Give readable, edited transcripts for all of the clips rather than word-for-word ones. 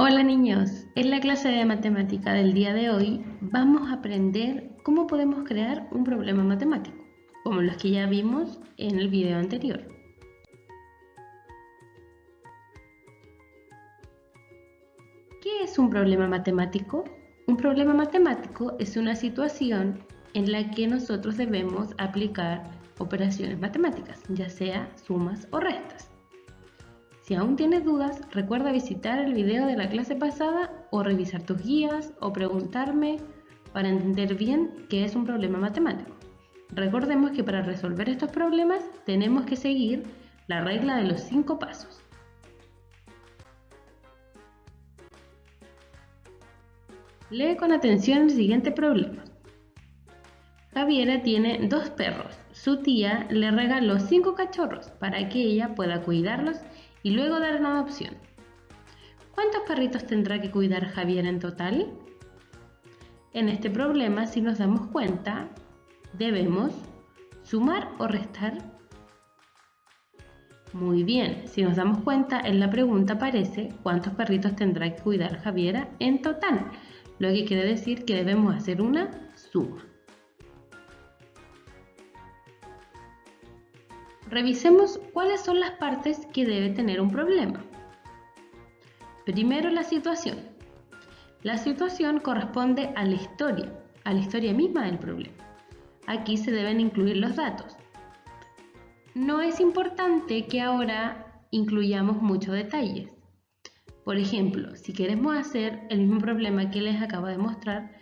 Hola niños, en la clase de matemática del día de hoy vamos a aprender cómo podemos crear un problema matemático, como los que ya vimos en el video anterior. ¿Qué es un problema matemático? Un problema matemático es una situación en la que nosotros debemos aplicar operaciones matemáticas, ya sea sumas o restas. Si aún tienes dudas, recuerda visitar el video de la clase pasada o revisar tus guías o preguntarme para entender bien qué es un problema matemático. Recordemos que para resolver estos problemas tenemos que seguir la regla de los 5 pasos. Lee con atención el siguiente problema. Javiera tiene 2 perros. Su tía le regaló 5 cachorros para que ella pueda cuidarlos y luego dar una adopción. ¿Cuántos perritos tendrá que cuidar Javiera en total? En este problema, si nos damos cuenta, debemos sumar o restar. Muy bien, si nos damos cuenta, en la pregunta aparece cuántos perritos tendrá que cuidar Javiera en total, lo que quiere decir que debemos hacer una suma. Revisemos cuáles son las partes que debe tener un problema. Primero, la situación. La situación corresponde a la historia misma del problema. Aquí se deben incluir los datos. No es importante que ahora incluyamos muchos detalles. Por ejemplo, si queremos hacer el mismo problema que les acabo de mostrar,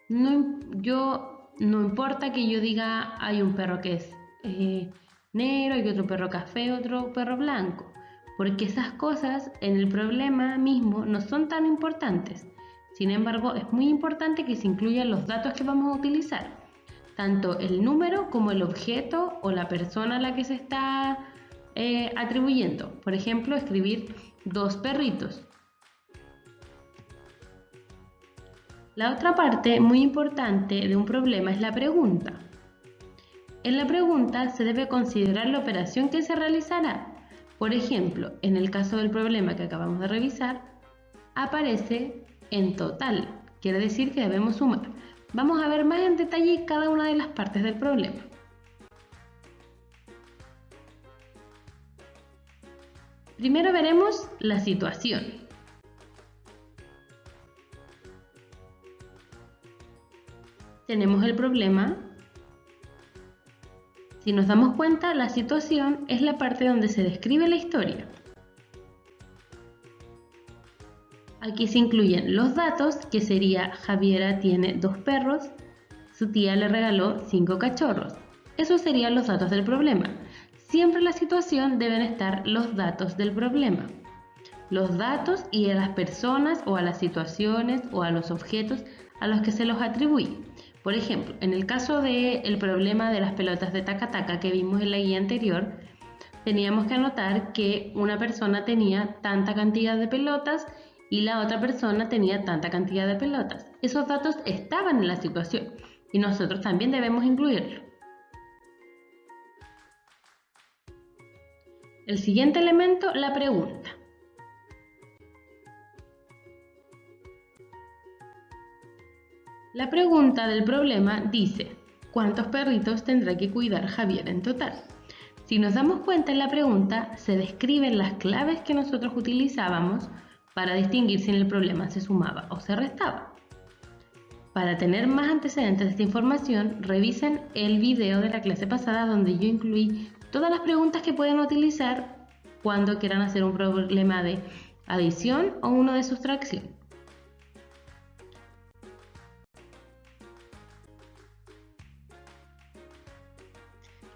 no importa que yo diga hay un perro que es negro, hay otro perro café, otro perro blanco, porque esas cosas en el problema mismo no son tan importantes. Sin embargo, es muy importante que se incluyan los datos que vamos a utilizar, tanto el número como el objeto o la persona a la que se está atribuyendo. Por ejemplo, escribir 2 perritos. La otra parte muy importante de un problema es la pregunta. En la pregunta se debe considerar la operación que se realizará. Por ejemplo, en el caso del problema que acabamos de revisar, aparece en total, quiere decir que debemos sumar. Vamos a ver más en detalle cada una de las partes del problema. Primero veremos la situación. Tenemos el problema. Si nos damos cuenta, la situación es la parte donde se describe la historia. Aquí se incluyen los datos, que sería Javiera tiene 2 perros, su tía le regaló 5 cachorros. Esos serían los datos del problema. Siempre en la situación deben estar los datos del problema. Los datos y a las personas o a las situaciones o a los objetos a los que se los atribuye. Por ejemplo, en el caso del problema de las pelotas de taca-taca que vimos en la guía anterior, teníamos que anotar que una persona tenía tanta cantidad de pelotas y la otra persona tenía tanta cantidad de pelotas. Esos datos estaban en la situación y nosotros también debemos incluirlo. El siguiente elemento, la pregunta. La pregunta del problema dice, ¿cuántos perritos tendrá que cuidar Javier en total? Si nos damos cuenta en la pregunta, se describen las claves que nosotros utilizábamos para distinguir si en el problema se sumaba o se restaba. Para tener más antecedentes de esta información, revisen el video de la clase pasada donde yo incluí todas las preguntas que pueden utilizar cuando quieran hacer un problema de adición o uno de sustracción.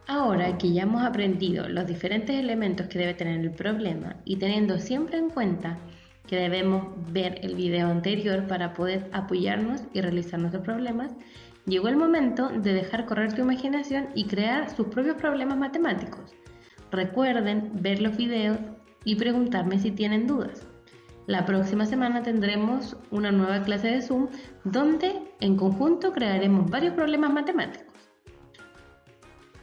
Ahora que ya hemos aprendido los diferentes elementos que debe tener el problema y teniendo siempre en cuenta que debemos ver el video anterior para poder apoyarnos y realizar nuestros problemas, llegó el momento de dejar correr tu imaginación y crear sus propios problemas matemáticos. Recuerden ver los videos y preguntarme si tienen dudas. La próxima semana tendremos una nueva clase de Zoom donde en conjunto crearemos varios problemas matemáticos.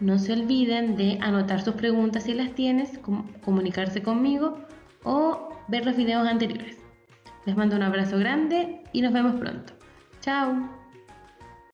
No se olviden de anotar sus preguntas si las tienes, comunicarse conmigo o ver los videos anteriores. Les mando un abrazo grande y nos vemos pronto. Chao.